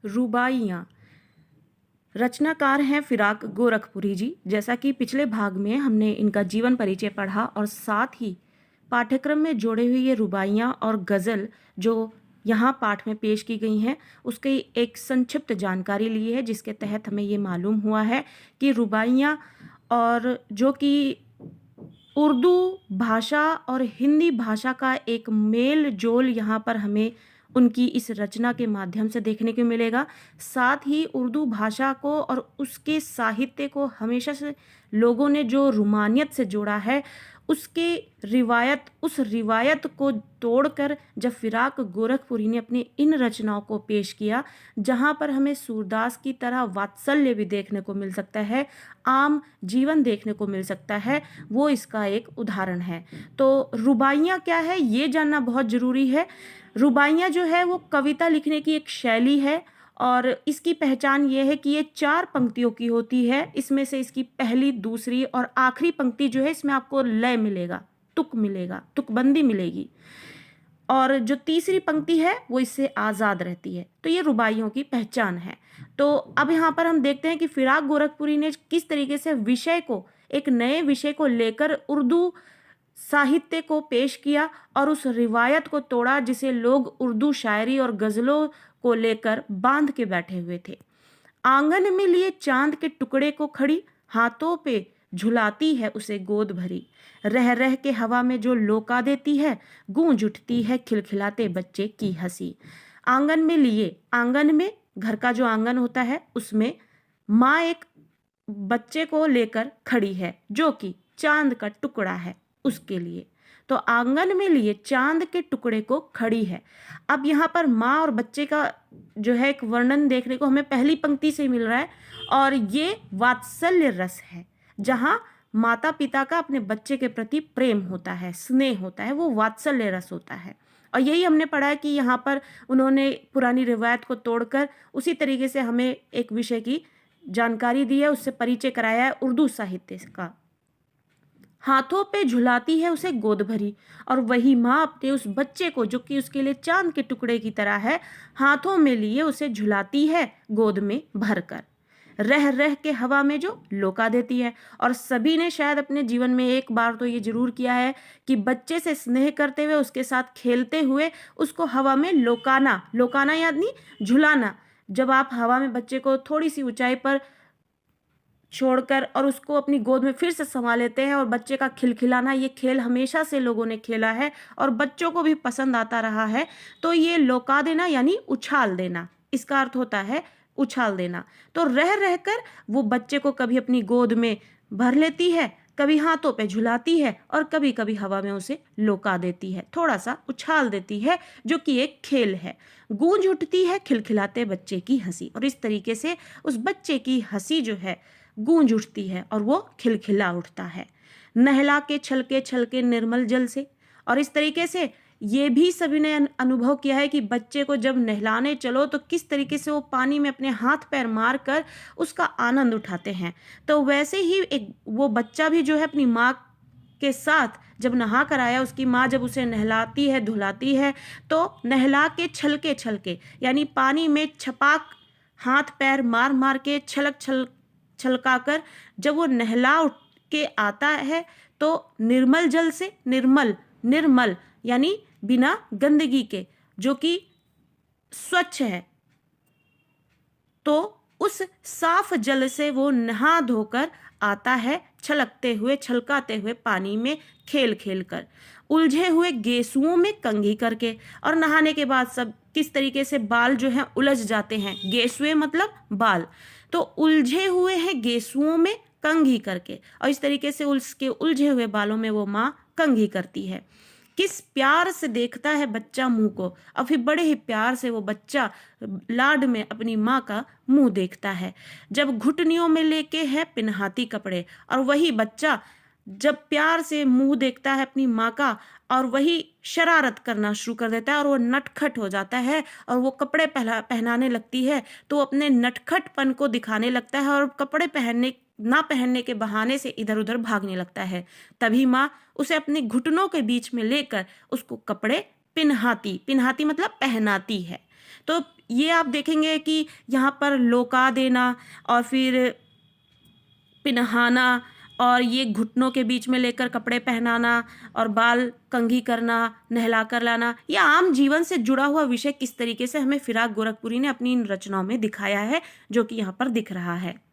रुबाइयाँ। रचनाकार हैं फिराक गोरखपुरी जी। जैसा कि पिछले भाग में हमने इनका जीवन परिचय पढ़ा और साथ ही पाठ्यक्रम में जोड़े हुए ये रुबाइयाँ और गज़ल जो यहाँ पाठ में पेश की गई हैं उसकी एक संक्षिप्त जानकारी ली है, जिसके तहत हमें ये मालूम हुआ है कि रुबाइयाँ और जो कि उर्दू भाषा और हिंदी भाषा का एक मेल जोल यहाँ पर हमें उनकी इस रचना के माध्यम से देखने को मिलेगा। साथ ही उर्दू भाषा को और उसके साहित्य को हमेशा से लोगों ने जो रुमानियत से जोड़ा है, उस रिवायत को तोड़कर जब फिराक गोरखपुरी ने अपनी इन रचनाओं को पेश किया, जहाँ पर हमें सूरदास की तरह वात्सल्य भी देखने को मिल सकता है, आम जीवन देखने को मिल सकता है, वो इसका एक उदाहरण है। तो रुबाइयाँ क्या है ये जानना बहुत ज़रूरी है। रुबाइयाँ जो है वो कविता लिखने की एक शैली है और इसकी पहचान ये है कि ये 4 पंक्तियों की होती है। इसमें से इसकी पहली, दूसरी और आखिरी पंक्ति जो है इसमें आपको लय मिलेगा, तुक मिलेगा, तुकबंदी मिलेगी, और जो तीसरी पंक्ति है वो इससे आज़ाद रहती है। तो ये रुबाइयों की पहचान है। तो अब यहाँ पर हम देखते हैं कि फिराक गोरखपुरी ने किस तरीके से विषय को, एक नए विषय को लेकर उर्दू साहित्य को पेश किया और उस रिवायत को तोड़ा जिसे लोग उर्दू शायरी और गज़लों को लेकर बांध के बैठे हुए थे। आंगन में लिए चांद के टुकड़े को खड़ी, हाथों पे झुलाती है उसे गोद भरी, रह रह के हवा में जो लोका देती है, गूंज उठती है खिलखिलाते बच्चे की हंसी। आंगन में लिए, आंगन में घर का जो आंगन होता है उसमें माँ एक बच्चे को लेकर खड़ी है जो कि चांद का टुकड़ा है उसके लिए। तो आंगन में लिए चांद के टुकड़े को खड़ी है। अब यहाँ पर माँ और बच्चे का जो है एक वर्णन देखने को हमें पहली पंक्ति से मिल रहा है और ये वात्सल्य रस है, जहाँ माता पिता का अपने बच्चे के प्रति प्रेम होता है, स्नेह होता है, वो वात्सल्य रस होता है। और यही हमने पढ़ा है कि यहाँ पर उन्होंने पुरानी रिवायत को तोड़कर उसी तरीके से हमें एक विषय की जानकारी दी है, उससे परिचय कराया है उर्दू साहित्य का। हाथों पे झुलाती है उसे गोद भरी, और वही माँ अपने उस बच्चे को जो कि उसके लिए चांद के टुकड़े की तरह है, हाथों में लिए उसे झुलाती है गोद में भरकर, रह रह के हवा में जो लोका देती है। और सभी ने शायद अपने जीवन में एक बार तो ये जरूर किया है कि बच्चे से स्नेह करते हुए, उसके साथ खेलते हुए उसको हवा में लोकाना, लोकाना यानी झुलाना। जब आप हवा में बच्चे को थोड़ी सी ऊंचाई पर छोड़कर और उसको अपनी गोद में फिर से समा लेते हैं और बच्चे का खिलखिलाना, ये खेल हमेशा से लोगों ने खेला है और बच्चों को भी पसंद आता रहा है। तो ये लोका देना यानी उछाल देना, इसका अर्थ होता है उछाल देना। तो रह रहकर वो बच्चे को कभी अपनी गोद में भर लेती है, कभी हाथों पे झुलाती है और कभी कभी हवा में उसे लोका देती है, थोड़ा सा उछाल देती है, जो कि एक खेल है। गूंज उठती है खिलखिलाते बच्चे की हंसी, और इस तरीके से उस बच्चे की हंसी जो है गूंज उठती है और वो खिलखिला उठता है। नहला के छलके निर्मल जल से, और इस तरीके से ये भी सभी ने अनुभव किया है कि बच्चे को जब नहलाने चलो तो किस तरीके से वो पानी में अपने हाथ पैर मार कर उसका आनंद उठाते हैं। तो वैसे ही एक वो बच्चा भी जो है अपनी माँ के साथ जब नहा कर आया, उसकी माँ जब उसे नहलाती है धुलाती है, तो नहला के छलके यानी पानी में छपाक हाथ पैर मार मार के छलका कर जब वो नहला उठ के आता है तो निर्मल जल से, निर्मल यानी बिना गंदगी के, जो कि स्वच्छ है, तो उस साफ जल से वो नहा धोकर आता है, छलकाते हुए पानी में खेल कर, उलझे हुए गेसुओं में कंघी करके। और नहाने के बाद सब किस तरीके से बाल जो हैं उलझ जाते हैं, गेसुए मतलब बाल, तो उलझे हुए हैं गेसुओं में कंघी करके, और इस तरीके से उसके उलझे हुए बालों में वो माँ कंघी करती है। किस प्यार से देखता है बच्चा मुंह को, और फिर बड़े ही प्यार से वो बच्चा लाड में अपनी माँ का मुंह देखता है। जब घुटनियों में लेके है पिनहाती कपड़े, और वही बच्चा जब प्यार से मुंह देखता है अपनी माँ का और वही शरारत करना शुरू कर देता है और वो नटखट हो जाता है और वो कपड़े पहनाने लगती है, तो अपने नटखटपन को दिखाने लगता है और कपड़े ना पहनने के बहाने से इधर उधर भागने लगता है। तभी माँ उसे अपने घुटनों के बीच में लेकर उसको कपड़े पिन्हाती, पिन्हाती मतलब पहनाती है। तो ये आप देखेंगे कि यहाँ पर लोका देना और फिर पिन्हाना और ये घुटनों के बीच में लेकर कपड़े पहनाना और बाल कंघी करना, नहला कर लाना, ये आम जीवन से जुड़ा हुआ विषय किस तरीके से हमें फिराक गोरखपुरी ने अपनी इन रचनाओं में दिखाया है, जो कि यहाँ पर दिख रहा है।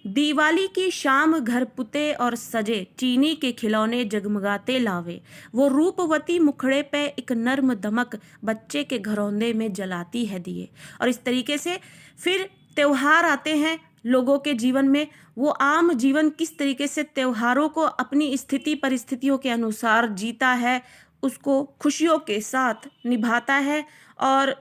दिवाली की शाम घर पुते और सजे, चीनी के खिलौने जगमगाते लावे, वो रूपवती मुखड़े पे एक नर्म दमक, बच्चे के घरौंदे में जलाती है दिए। और इस तरीके से फिर त्योहार आते हैं लोगों के जीवन में। वो आम जीवन किस तरीके से त्योहारों को अपनी स्थिति परिस्थितियों के अनुसार जीता है, उसको खुशियों के साथ निभाता है और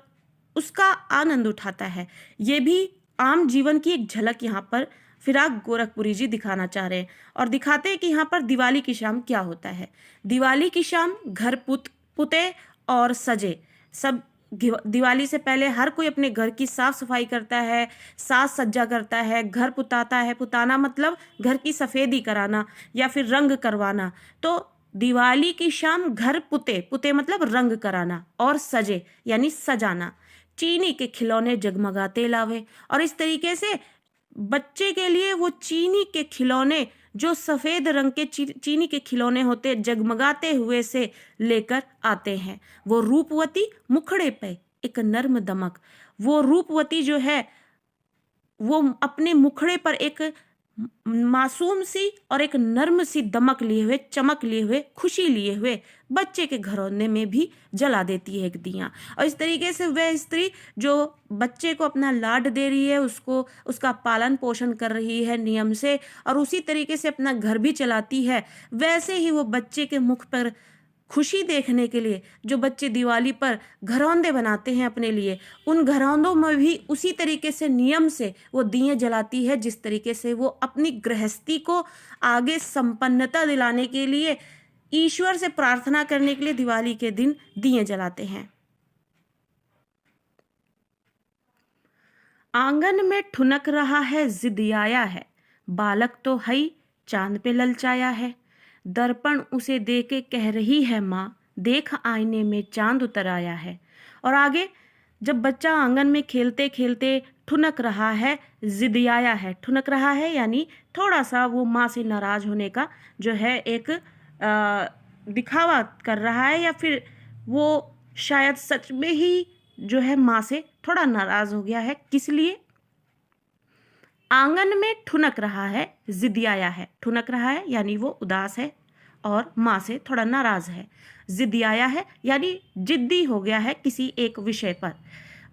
उसका आनंद उठाता है। ये भी आम जीवन की एक झलक यहाँ पर फिराक गोरखपुरी जी दिखाना चाह रहे हैं। और दिखाते हैं कि यहाँ पर दिवाली की शाम क्या होता है। दिवाली की शाम घर पुते और सजे, सब दिवाली से पहले हर कोई अपने घर की साफ सफाई करता है, साज सज्जा करता है, घर पुताता है। पुताना मतलब घर की सफेदी कराना या फिर रंग करवाना। तो दिवाली की शाम घर पुते, पुते मतलब रंग कराना, और सजे यानी सजाना, चीनी के खिलौने जगमगाते लावे। और इस तरीके से बच्चे के लिए वो चीनी के खिलौने, जो सफेद रंग के चीनी के खिलौने होते, जगमगाते हुए से लेकर आते हैं। वो रूपवती मुखड़े पे एक नर्म दमक, वो रूपवती जो है वो अपने मुखड़े पर एक मासूम सी और एक नर्म सी दमक लिए हुए, चमक लिए हुए, खुशी लिए हुए बच्चे के घरौंदे में भी जला देती है एक दिया। और इस तरीके से वह स्त्री जो बच्चे को अपना लाड दे रही है, उसको उसका पालन पोषण कर रही है नियम से, और उसी तरीके से अपना घर भी चलाती है, वैसे ही वो बच्चे के मुख पर खुशी देखने के लिए जो बच्चे दिवाली पर घरौंदे बनाते हैं अपने लिए, उन घरौंदों में भी उसी तरीके से नियम से वो दिए जलाती है, जिस तरीके से वो अपनी गृहस्थी को आगे संपन्नता दिलाने के लिए, ईश्वर से प्रार्थना करने के लिए दिवाली के दिन दिए जलाते हैं। आंगन में ठुनक रहा है जिद आया है, बालक तो हई चांद पे ललचाया है, दर्पण उसे दे के कह रही है माँ, देख आईने में चांद उतर आया है। और आगे जब बच्चा आंगन में खेलते खेलते ठुनक रहा है, जिद आया है, ठुनक रहा है यानी थोड़ा सा वो माँ से नाराज होने का जो है एक दिखावा कर रहा है, या फिर वो शायद सच में ही जो है माँ से थोड़ा नाराज हो गया है। किस लिए? आंगन में ठुनक रहा है, जिद आया है, ठुनक रहा है यानी वो उदास है और माँ से थोड़ा नाराज है। जिद आया है यानी जिद्दी हो गया है किसी एक विषय पर।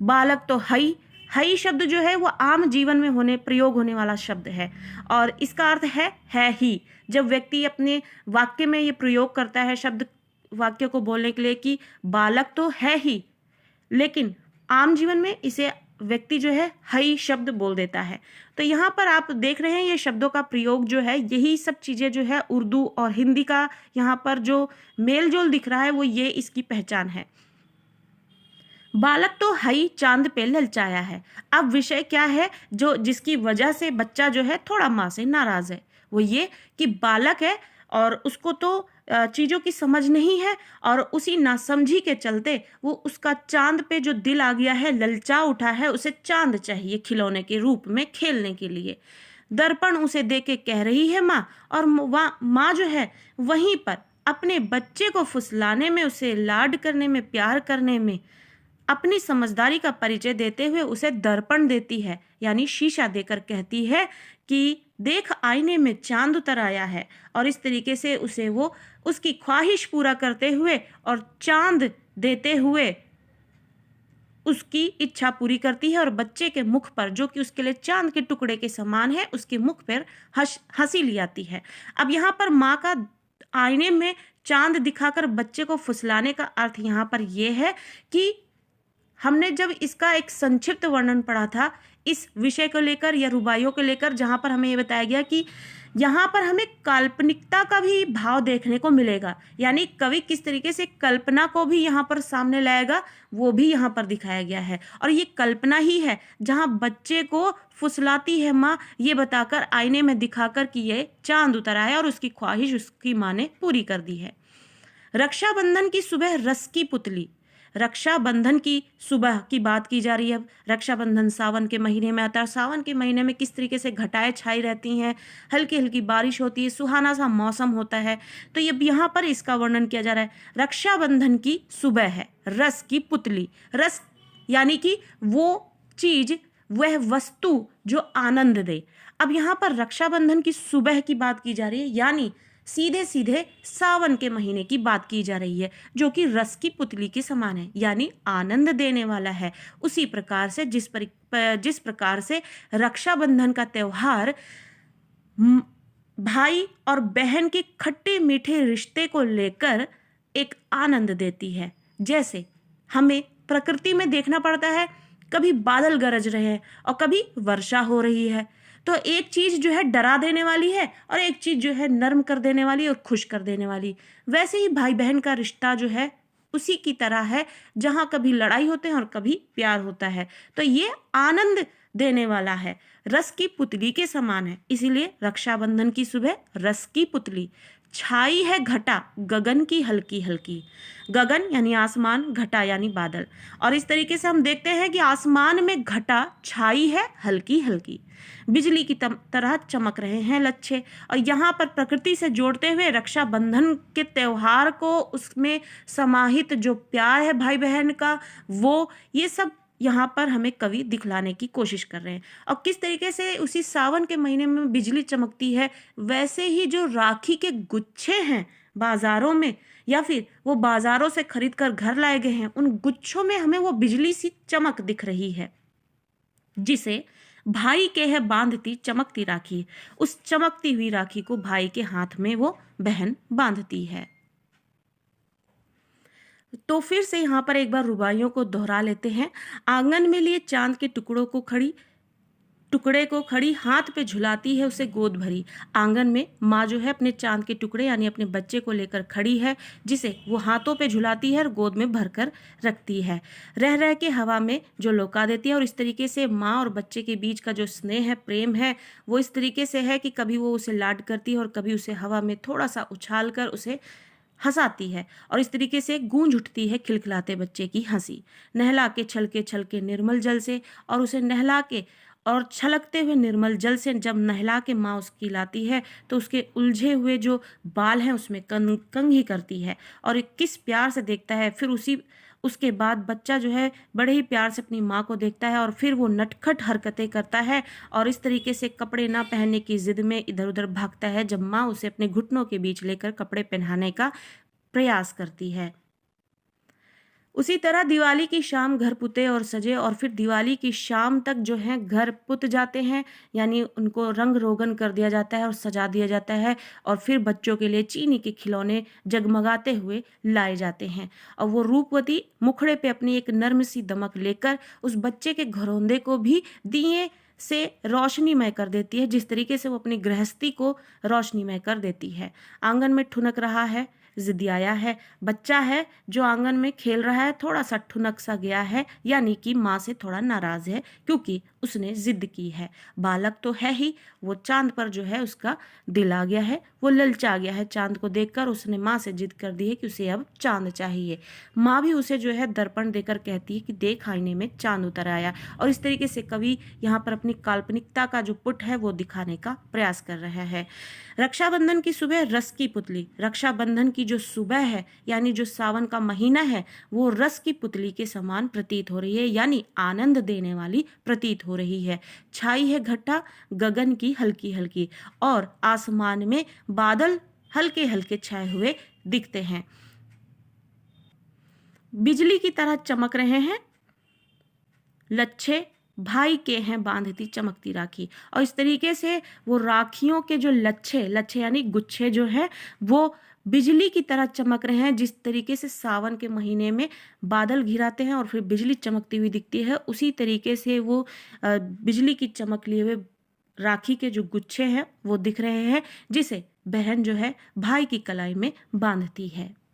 बालक तो हई, हई शब्द जो है वो आम जीवन में प्रयोग होने वाला शब्द है, और इसका अर्थ है ही। जब व्यक्ति अपने वाक्य में ये प्रयोग करता है शब्द, वाक्य को बोलने के लिए कि बालक तो है ही, लेकिन आम जीवन में इसे व्यक्ति जो है हई शब्द बोल देता है। तो यहाँ पर आप देख रहे हैं ये शब्दों का प्रयोग जो है, यही सब चीज़ें जो है उर्दू और हिंदी का यहाँ पर जो मेल जोल दिख रहा है वो ये इसकी पहचान है। बालक तो हई चांद पे ललचाया है। अब विषय क्या है जो जिसकी वजह से बच्चा जो है थोड़ा माँ से नाराज है? वो ये कि बालक है और उसको तो चीज़ों की समझ नहीं है, और उसी नासमझी के चलते वो उसका चांद पे जो दिल आ गया है, ललचा उठा है, उसे चांद चाहिए खिलौने के रूप में खेलने के लिए। दर्पण उसे दे के कह रही है माँ, और माँ जो है वहीं पर अपने बच्चे को फुसलाने में, उसे लाड करने में, प्यार करने में अपनी समझदारी का परिचय देते हुए उसे दर्पण देती है, यानी शीशा देकर कहती है कि देख आईने में चांद उतर आया है। और इस तरीके से उसे वो उसकी ख्वाहिश पूरा करते हुए और चांद देते हुए उसकी इच्छा पूरी करती है, और बच्चे के मुख पर, जो कि उसके लिए चांद के टुकड़े के समान है, उसके मुख पर हंसी ले आती है। अब यहाँ पर माँ का आईने में चांद दिखाकर बच्चे को फुसलाने का अर्थ यहाँ पर यह है कि हमने जब इसका एक संक्षिप्त वर्णन पढ़ा था इस विषय को लेकर या रुबाइयों को लेकर, जहाँ पर हमें ये बताया गया कि यहाँ पर हमें काल्पनिकता का भी भाव देखने को मिलेगा, यानी कवि किस तरीके से कल्पना को भी यहाँ पर सामने लाएगा वो भी यहाँ पर दिखाया गया है। और ये कल्पना ही है जहाँ बच्चे को फुसलाती है माँ ये बताकर आईने में दिखाकर कि ये चांद उतर आया और उसकी ख्वाहिश उसकी माँ ने पूरी कर दी है। रक्षाबंधन की सुबह रस की पुतली, रक्षाबंधन की सुबह की बात की जा रही है। अब रक्षाबंधन सावन के महीने में आता है। सावन के महीने में किस तरीके से घटाएं छाई रहती हैं, हल्की हल्की बारिश होती है, सुहाना सा मौसम होता है। तो ये यहाँ पर इसका वर्णन किया जा रहा है। रक्षाबंधन की सुबह है, रस की पुतली, रस यानी कि वो चीज, वह वस्तु जो आनंद दे। अब यहाँ पर रक्षाबंधन की सुबह की बात की जा रही है, यानी सीधे सीधे सावन के महीने की बात की जा रही है, जो कि रस की पुतली के समान है, यानी आनंद देने वाला है। उसी प्रकार से जिस प्रकार से रक्षाबंधन का त्योहार भाई और बहन के खट्टे मीठे रिश्ते को लेकर एक आनंद देती है। जैसे हमें प्रकृति में देखना पड़ता है, कभी बादल गरज रहे हैं और कभी वर्षा हो रही है, तो एक चीज जो है डरा देने वाली है और एक चीज जो है नर्म कर देने वाली और खुश कर देने वाली। वैसे ही भाई बहन का रिश्ता जो है उसी की तरह है, जहां कभी लड़ाई होते हैं और कभी प्यार होता है। तो ये आनंद देने वाला है, रस की पुतली के समान है। इसीलिए रक्षाबंधन की सुबह रस की पुतली। छाई है घटा गगन की हल्की हल्की, गगन यानी आसमान, घटा यानी बादल। और इस तरीके से हम देखते हैं कि आसमान में घटा छाई है हल्की हल्की, बिजली की तरह चमक रहे हैं लच्छे। और यहाँ पर प्रकृति से जोड़ते हुए रक्षाबंधन के त्योहार को, उसमें समाहित जो प्यार है भाई बहन का, वो ये सब यहाँ पर हमें कवि दिखलाने की कोशिश कर रहे हैं। और किस तरीके से उसी सावन के महीने में बिजली चमकती है, वैसे ही जो राखी के गुच्छे हैं बाजारों में, या फिर वो बाजारों से खरीद कर घर लाए गए हैं, उन गुच्छों में हमें वो बिजली सी चमक दिख रही है, जिसे भाई के है बांधती चमकती राखी। उस चमकती हुई राखी को भाई के हाथ में वो बहन बांधती है। तो फिर से यहाँ पर एक बार रुबाइयों को दोहरा लेते हैं। आंगन में लिए चांद के टुकड़े को खड़ी हाथ पे झुलाती है उसे गोद भरी। आंगन में माँ जो है अपने चांद के टुकड़े यानी अपने बच्चे को लेकर खड़ी है, जिसे वो हाथों पे झुलाती है और गोद में भरकर रखती है, रह रह के हवा में जो लौका देती है। और इस तरीके से माँ और बच्चे के बीच का जो स्नेह है, प्रेम है, वो इस तरीके से है कि कभी वो उसे लाड करती है और कभी उसे हवा में थोड़ा सा उछाल कर उसे हंसाती है। और इस तरीके से गूंज उठती है खिलखिलाते बच्चे की हंसी। नहला के छलके निर्मल जल से, और उसे नहला के और छलकते हुए निर्मल जल से जब नहला के माँ उसकी लाती है, तो उसके उलझे हुए जो बाल हैं उसमें कंघी करती है और किस प्यार से देखता है। फिर उसके बाद बच्चा जो है बड़े ही प्यार से अपनी माँ को देखता है और फिर वो नटखट हरकतें करता है और इस तरीके से कपड़े ना पहनने की जिद में इधर उधर भागता है, जब माँ उसे अपने घुटनों के बीच लेकर कपड़े पहनाने का प्रयास करती है। उसी तरह दिवाली की शाम घर पुते और सजे, और फिर दिवाली की शाम तक जो है घर पुत जाते हैं, यानी उनको रंग रोगन कर दिया जाता है और सजा दिया जाता है। और फिर बच्चों के लिए चीनी के खिलौने जगमगाते हुए लाए जाते हैं और वो रूपवती मुखड़े पे अपनी एक नर्म सी दमक लेकर उस बच्चे के घरौंदे को भी दिए से रोशनीमय कर देती है, जिस तरीके से वो अपनी गृहस्थी को रोशनीमय कर देती है। आंगन में ठुनक रहा है, जिदियाया है, बच्चा है जो आंगन में खेल रहा है, थोड़ा सा ठुनक सा गया है, यानी कि माँ से थोड़ा नाराज है क्योंकि उसने जिद की है। बालक तो है ही, वो चांद पर जो है उसका दिल आ गया है, वो ललचा गया है चांद को देखकर। उसने माँ से जिद कर दी है कि उसे अब चांद चाहिए। माँ भी उसे जो है दर्पण देकर कहती है कि देख आईने में चांद उतर आया। और इस तरीके से कवि यहाँ पर अपनी काल्पनिकता का जो पुट है वो दिखाने का प्रयास कर रहा है। रक्षाबंधन की सुबह रस की पुतली, रक्षाबंधन की जो सुबह है यानी जो सावन का महीना है वो रस की पुतली के समान प्रतीत हो रही है, यानी आनंद देने वाली प्रतीत हो रही है। छाई है घटा गगन की हल्की हल्की, और आसमान में बादल हल्के हल्के छाए हुए दिखते हैं, बिजली की तरह चमक रहे हैं लच्छे भाई के हैं बांधती चमकती राखी। और इस तरीके से वो राखियों के जो लच्छे यानी गुच्छे जो है वो बिजली की तरह चमक रहे हैं। जिस तरीके से सावन के महीने में बादल घिराते हैं और फिर बिजली चमकती हुई दिखती है, उसी तरीके से वो बिजली की चमक लिए हुए राखी के जो गुच्छे हैं वो दिख रहे हैं, जिसे बहन जो है भाई की कलाई में बांधती है।